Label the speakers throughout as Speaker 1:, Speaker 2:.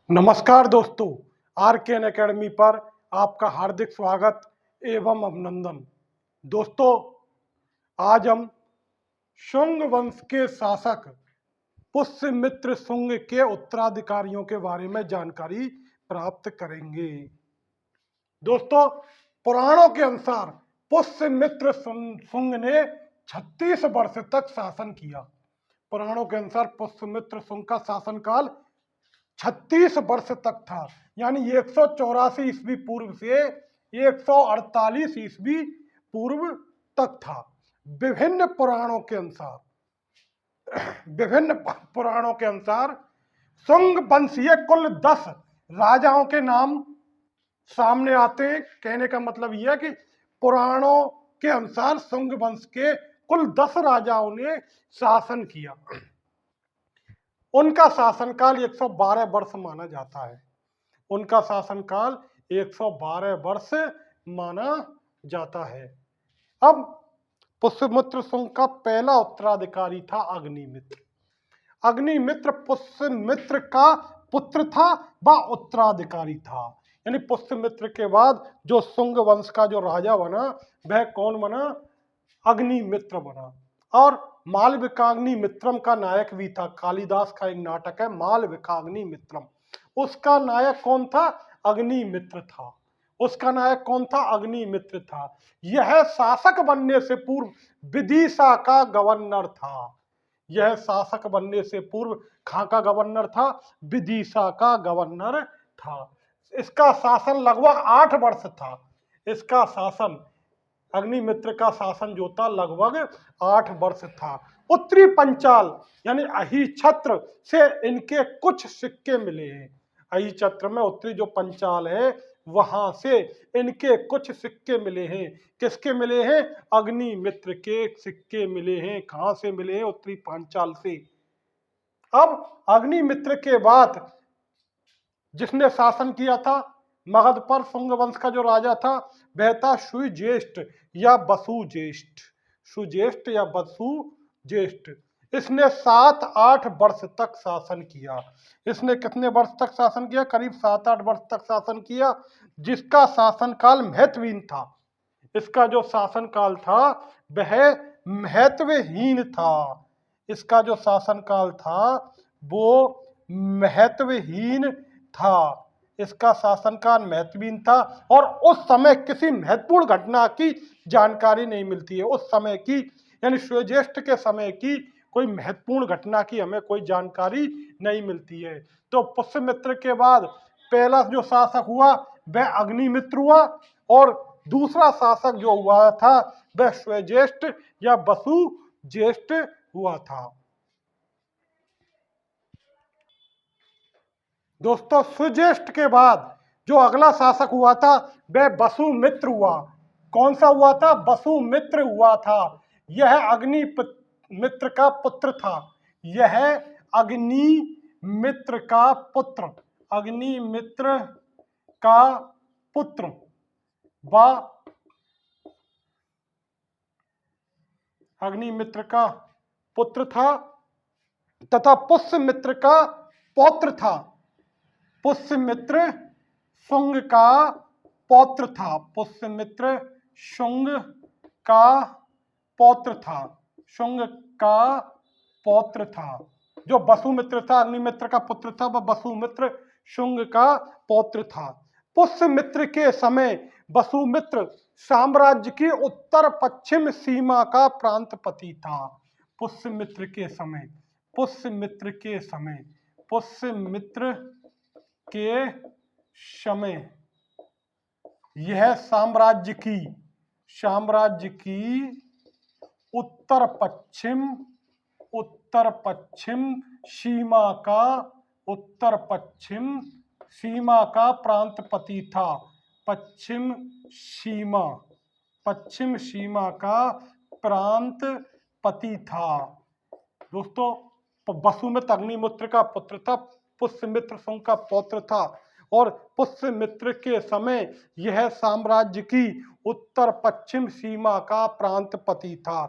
Speaker 1: नमस्कार दोस्तों, आरकेएन एकेडमी पर आपका हार्दिक स्वागत एवं अभिनंदन। दोस्तों, आज हम शुंग वंश के शासक पुष्यमित्र शुंग के उत्तराधिकारियों के बारे में जानकारी प्राप्त करेंगे। दोस्तों, पुराणों के अनुसार पुष्यमित्र शुंग ने 36 वर्ष तक शासन किया। पुराणों के अनुसार पुष्यमित्र शुंग का शासनकाल 36 वर्ष तक था, यानी 184 ईस्वी पूर्व से 148 ईस्वी पूर्व तक था। विभिन्न पुराणों के अनुसार शुंग वंशीय कुल 10 राजाओं के नाम सामने आते हैं। कहने का मतलब यह है कि पुराणों के अनुसार शुंग वंश के कुल 10 राजाओं ने शासन किया। उनका शासनकाल 112 वर्ष माना जाता है। उनका शासनकाल 112 वर्ष माना जाता है। अब पुष्यमित्र शुंग का पहला उत्तराधिकारी था अग्निमित्र। अग्निमित्र पुष्यमित्र का पुत्र था व उत्तराधिकारी था। यानी पुष्यमित्र के बाद जो शुंग वंश का जो राजा बना वह कौन बना? अग्निमित्र बना। और मालविकाग्नि मित्रम का नायक भी था। कालिदास का एक नाटक है मालविकाग्नि मित्रम, उसका नायक कौन था? अग्निमित्र था। उसका नायक कौन था? अग्निमित्र था। यह शासक बनने से पूर्व विदिशा का गवर्नर था। यह शासक बनने से पूर्व कहाँ का गवर्नर था? विदिशा का गवर्नर था। इसका शासन लगभग 8 वर्ष था। इसका शासन, अग्निमित्र का शासन जो था लगभग 8 वर्ष था। उत्तरी पंचाल यानी अहिछत्र से इनके कुछ सिक्के मिले हैं। अहिछत्र में उत्तरी जो पंचाल है वहां से इनके कुछ सिक्के मिले हैं। किसके मिले हैं? अग्निमित्र के सिक्के मिले हैं। कहां से मिले हैं? उत्तरी पांचाल से। अब अग्निमित्र के बाद जिसने शासन किया था मगध पर, शुंग वंश का जो राजा था वह था सुज्येष्ठ या वसुज्येष्ठ। सुज्येष्ठ या वसुज्येष्ठ। इसने 7-8 वर्ष तक शासन किया। इसने कितने वर्ष तक शासन किया? करीब 7-8 वर्ष तक शासन किया, जिसका शासनकाल महत्वहीन था। इसका जो शासनकाल था वह महत्वहीन था। इसका जो शासनकाल था वो महत्वहीन था। इसका शासनकाल महत्वहीन था और उस समय किसी महत्वपूर्ण घटना की जानकारी नहीं मिलती है। उस समय की यानी सुज्येष्ठ के समय की कोई महत्वपूर्ण घटना की हमें कोई जानकारी नहीं मिलती है। तो पुष्यमित्र के बाद पहला जो शासक हुआ वह अग्निमित्र हुआ और दूसरा शासक जो हुआ था वह सुज्येष्ठ या वसुज्येष्ठ हुआ था। दोस्तों, सुज्येष्ठ के बाद जो अगला शासक हुआ था वह वसुमित्र हुआ। कौन सा हुआ था? वसुमित्र हुआ था। यह अग्निमित्र का पुत्र था। यह अग्निमित्र का पुत्र, अग्निमित्र का पुत्र व अग्निमित्र का पुत्र था तथा पुष्यमित्र का पौत्र था। पुष्यमित्र शुंग का पौत्र था। पुष्यमित्र शुंग का पौत्र था। शुंग का पौत्र था। जो वसुमित्र था अग्निमित्र का पुत्र था, वह वसुमित्र शुंग का पौत्र था। पुष्यमित्र के समय वसुमित्र साम्राज्य की उत्तर पश्चिम सीमा का प्रांतपति था। पुष्यमित्र के समय, पुष्यमित्र के समय, पुष्यमित्र के समय यह साम्राज्य की उत्तर पश्चिम सीमा का प्रांतपति था। पश्चिम सीमा का प्रांतपति था। दोस्तों, वसुमित्र अग्निमित्र का पुत्र था, पुष्यमित्र शुंग का पौत्र था और पुष्यमित्र के समय यह साम्राज्य की उत्तर पश्चिम सीमा का प्रांतपति था।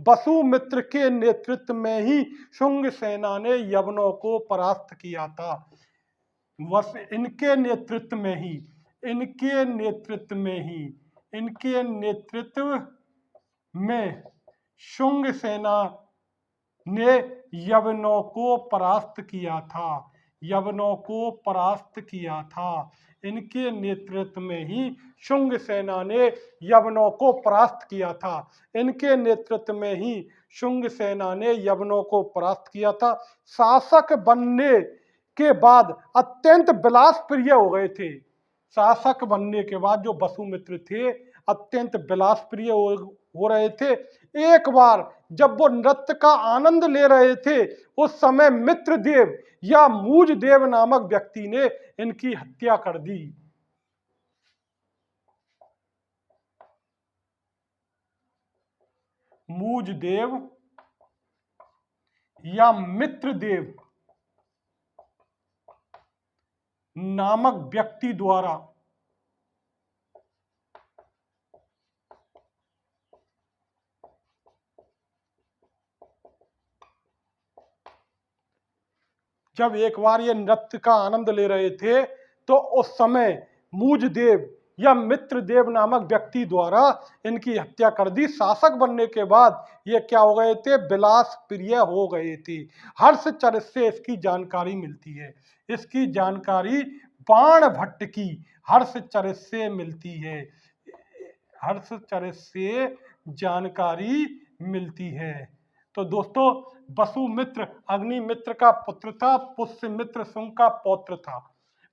Speaker 1: वसुमित्र के नेतृत्व में ही शुंग सेना ने यवनों को परास्त किया था। बस इनके नेतृत्व में ही, इनके नेतृत्व में शुंग सेना ने यवनों को परास्त किया था, यवनों को परास्त किया था। इनके नेतृत्व में ही शुंग सेना ने यवनों को परास्त किया था। इनके नेतृत्व में ही शुंग सेना ने यवनों को परास्त किया था। शासक बनने के बाद अत्यंत विलास प्रिय हो गए थे। शासक बनने के बाद जो वसुमित्र थे अत्यंत विलास प्रिय हो रहे थे। एक बार जब वो नृत्य का आनंद ले रहे थे उस समय मित्रदेव या मूजदेव नामक व्यक्ति ने इनकी हत्या कर दी। मूजदेव या मित्रदेव नामक व्यक्ति द्वारा जब एक बार ये नृत्य का आनंद ले रहे थे तो उस समय मूजदेव या मित्रदेव नामक व्यक्ति द्वारा इनकी हत्या कर दी। शासक बनने के बाद ये क्या हो गए थे? विलास प्रिय हो गए थे। हर्षचरित से इसकी जानकारी मिलती है। इसकी जानकारी बाण भट्ट की हर्षचरित से मिलती है। हर्षचरित से जानकारी मिलती है। तो दोस्तों वसुमित्र अग्निमित्र का पुत्र था, पुष्यमित्र शुंग का पौत्र था।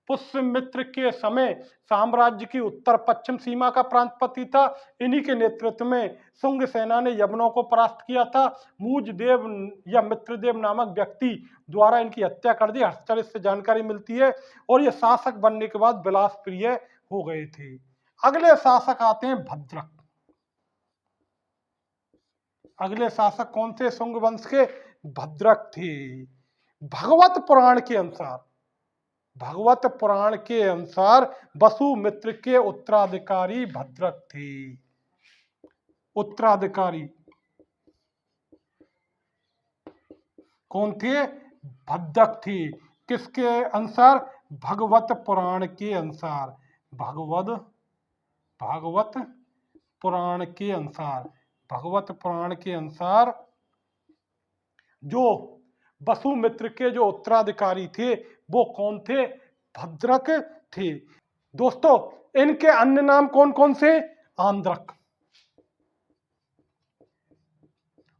Speaker 1: पुष्यमित्र के समय साम्राज्य की उत्तर पश्चिम सीमा का प्रांतपति था। इन्हीं के नेतृत्व में शुंग सेना ने यवनों को परास्त किया था। मूजदेव या मित्रदेव नामक व्यक्ति द्वारा इनकी हत्या कर दी। हर्षचरित से जानकारी मिलती है और ये शासक बनने के बाद विलास प्रिय हो गए थे। अगले शासक आते हैं भद्रक। अगले शासक कौन थे? शुंग वंश के भद्रक थे। भगवत पुराण के अनुसार, भगवत पुराण के अनुसार वसुमित्र के उत्तराधिकारी भद्रक थे। उत्तराधिकारी कौन थे? भद्रक थे। किसके अनुसार? भगवत पुराण के अनुसार। भगवत पुराण के अनुसार, भगवत पुराण के अनुसार जो वसुमित्र के जो उत्तराधिकारी थे वो कौन थे? भद्रक थे। दोस्तों इनके अन्य नाम कौन कौन से? आंद्रक,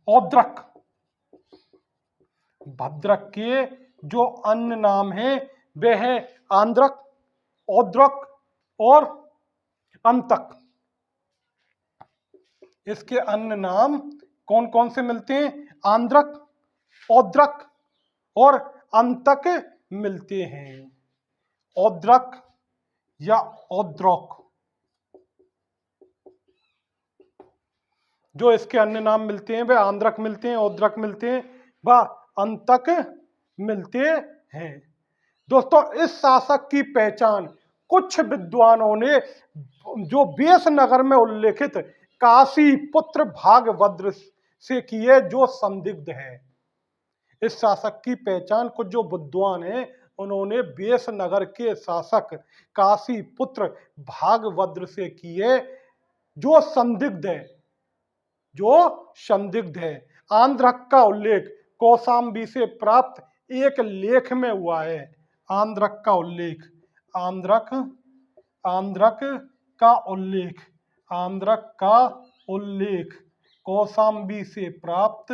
Speaker 1: औद्रक। भद्रक के जो अन्य नाम हैं वे हैं आंद्रक, औद्रक और अंतक। इसके अन्य नाम कौन कौन से मिलते हैं? आंद्रक, औद्रक और अंतक मिलते हैं। औद्रक या औद्रक जो इसके अन्य नाम मिलते हैं वे आंद्रक मिलते हैं, औद्रक मिलते हैं व अंतक मिलते हैं। दोस्तों इस शासक की पहचान कुछ विद्वानों ने जो वेश नगर में उल्लेखित काशी पुत्र भागभद्र से की है जो संदिग्ध है। इस शासक की पहचान कुछ जो विद्वान हैं उन्होंने वेश नगर के शासक काशी पुत्र भागभद्र से की है जो संदिग्ध है, जो संदिग्ध है। आंद्रक का उल्लेख कौशाम्बी से प्राप्त एक लेख में हुआ है। आंद्रक का उल्लेख, आंद्रक का उल्लेख, आंद्रक का उल्लेख कौशाम्बी से प्राप्त,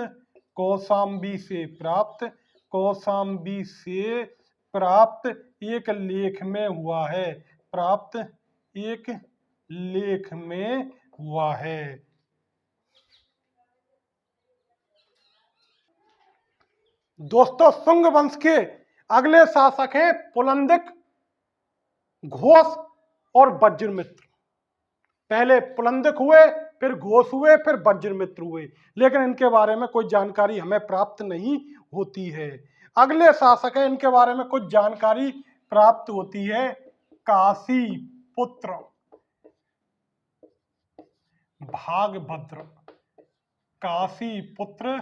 Speaker 1: कौशाम्बी से प्राप्त एक लेख में हुआ है। प्राप्त एक लेख में हुआ है। दोस्तों शुंग वंश के अगले शासक हैं पुलंदिक, घोष और वज्रमित्र। पहले पुलंदिक हुए, फिर घोष हुए, फिर वज्रमित्र हुए, लेकिन इनके बारे में कोई जानकारी हमें प्राप्त नहीं होती है। अगले शासक हैं, इनके बारे में कुछ जानकारी प्राप्त होती है। काशी पुत्र भागभद्र, काशी पुत्र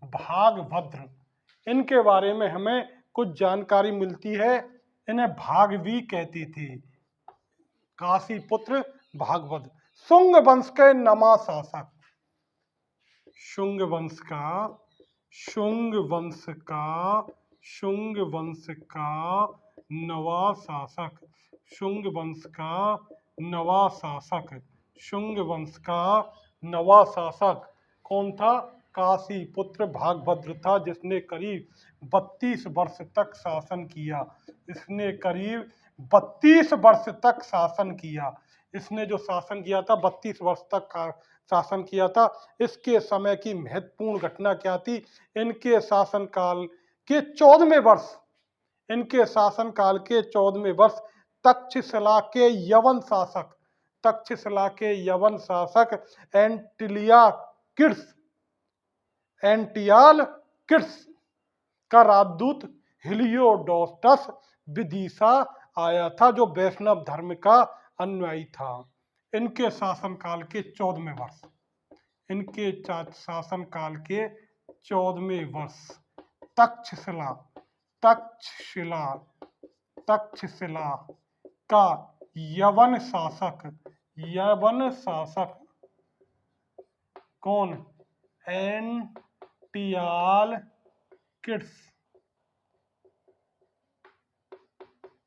Speaker 1: भागभद्र, इनके बारे में हमें कुछ जानकारी मिलती है। इन्हें भाग भी कहते थे। काशी पुत्र भागवत। शुंग वंश के नमा शासक। शुंग वंश का शुंग वंश का शुंग वंश का नवा शासक। शुंग वंश का नवा शासक। शुंग वंश का नवा शासक कौन था? काशी पुत्र भागभद्र था, जिसने करीब 32 वर्ष तक शासन किया। इसने करीब 32 वर्ष तक शासन किया। इसने जो शासन किया था 32 वर्ष तक का शासन किया था। इसके समय की महत्वपूर्ण घटना क्या थी? इनके शासनकाल के 14वें वर्ष इनके शासनकाल के 14वें वर्ष तक्षशिला के यवन शासक तक्षशिला के यवन शासक एंटियालकिड्स का राजदूत हिलियोडोटस विदिशा आया था, जो वैष्णव धर्म का अनुयायी था। इनके शासनकाल के 14वें वर्ष इनके शासनकाल के 14वें वर्ष तक्षशिला तक्षशिला तक्षशिला का यवन शासक कौन? एंटियालकिड्स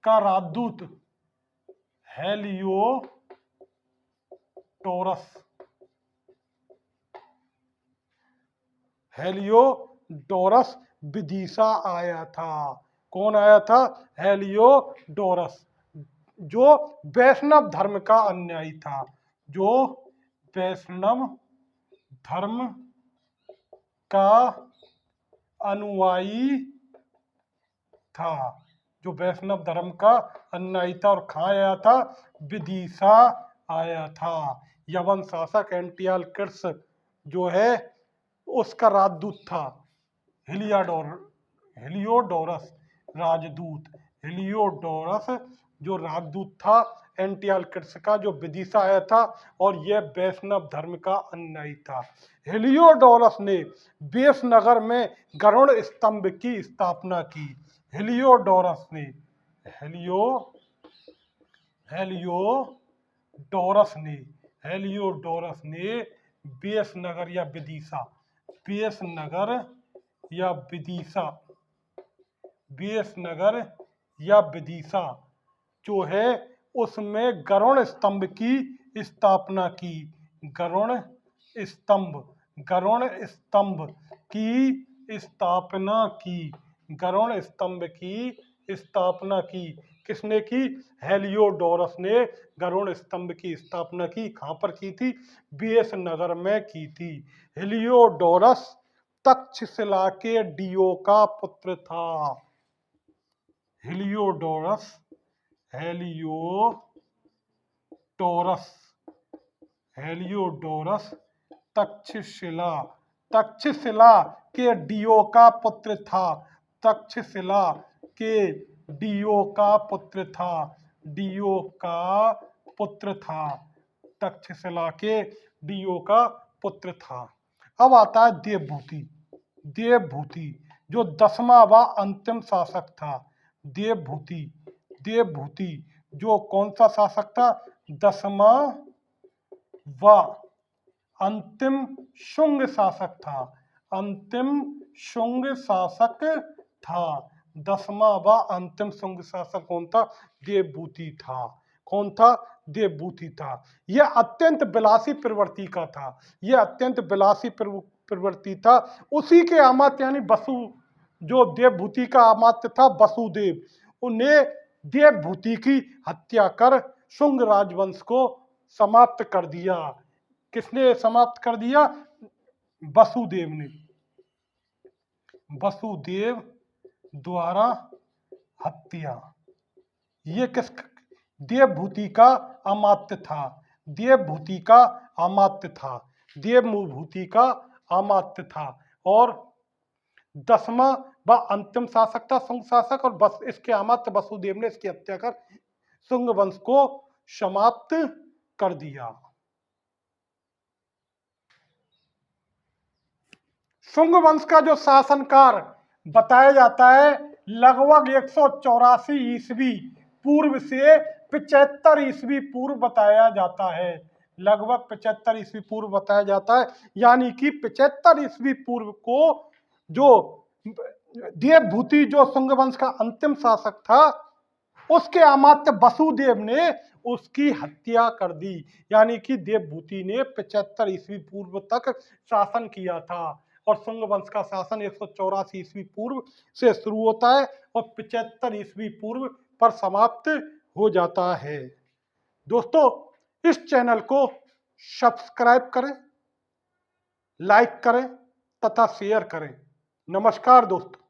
Speaker 1: का राजदूत हेलियोडोरस विदिशा आया था। कौन आया था? हेलियोडोरस, जो वैष्णव धर्म का अनुयायी था। जो वैष्णव धर्म का अनुयायी था। जो वैष्णव धर्म का अनुयायी था। और कहाँ आया था? विदिशा आया था। यवन शासक एंटियालकिड्स जो है उसका राजदूत था। हेलियोडोरस राजदूत हेलियोडोरस जो राजदूत था एंटियालकिड्स का, जो विदिशा आया था, और यह वैष्णव धर्म का अनुयायी था। हेलियोडोरस ने वेशनगर में गरुड़ स्तंभ की स्थापना की। हेलियोडोरस ने वेशनगर या विदिशा जो है उसमें गरुड़ स्तंभ की स्थापना की। गरुड़ स्तंभ की स्थापना की। किसने की? हेलियोडोरस ने गरुड़ स्तंभ की स्थापना की। कहाँ पर की थी? वेशनगर में की थी। हेलियोडोरस तक्षशिला के डीओ का पुत्र था। हेलियोडोरस तक्षशिला के डीओ का पुत्र था। तक्षशिला के डीओ का पुत्र था। तक्षशिला के डीओ का पुत्र था। अब आता है देवभूति जो 10वां व अंतिम शासक था। देवभूति जो कौन सा शासक था? 10वां व अंतिम शुंग शासक था। 10वां व अंतिम शुंग शासक कौन था? देवभूति था। कौन था? देवभूति था। यह अत्यंत विलासी प्रवृत्ति का था। उसी के अमात्य यानी वसु, जो देवभूति का अमात्य था वसुदेव, उन्हें देवभूति की हत्या कर शुंग राजवंश को समाप्त कर दिया। किसने समाप्त कर दिया? वसुदेव ने। वसुदेव द्वारा हत्या। ये किस? देवभूति का अमात्य था। देवभूति का अमात्य था और 10वां व अंतिम शासक था शुंग शासक, और बस इसके अमात्य वसुदेव ने इसकी हत्या कर शुंग वंश को समाप्त कर दिया। शुंग वंश का जो शासनकाल बताया जाता है लगभग 184 ईस्वी पूर्व से 75 ईस्वी पूर्व बताया जाता है। लगभग 75 ईस्वी पूर्व बताया जाता है, यानी कि 75 ईस्वी पूर्व को जो देवभूति जो शुंग वंश का अंतिम शासक था, उसके अमात्य वसुदेव ने उसकी हत्या कर दी। यानी कि देवभूति ने 75 ईस्वी पूर्व तक शासन किया था और शुंग वंश का शासन 184 ईस्वी पूर्व से शुरू होता है और 75 ईस्वी पूर्व पर समाप्त हो जाता है। दोस्तों, इस चैनल को सब्सक्राइब करें, लाइक करें तथा शेयर करें। नमस्कार दोस्तों।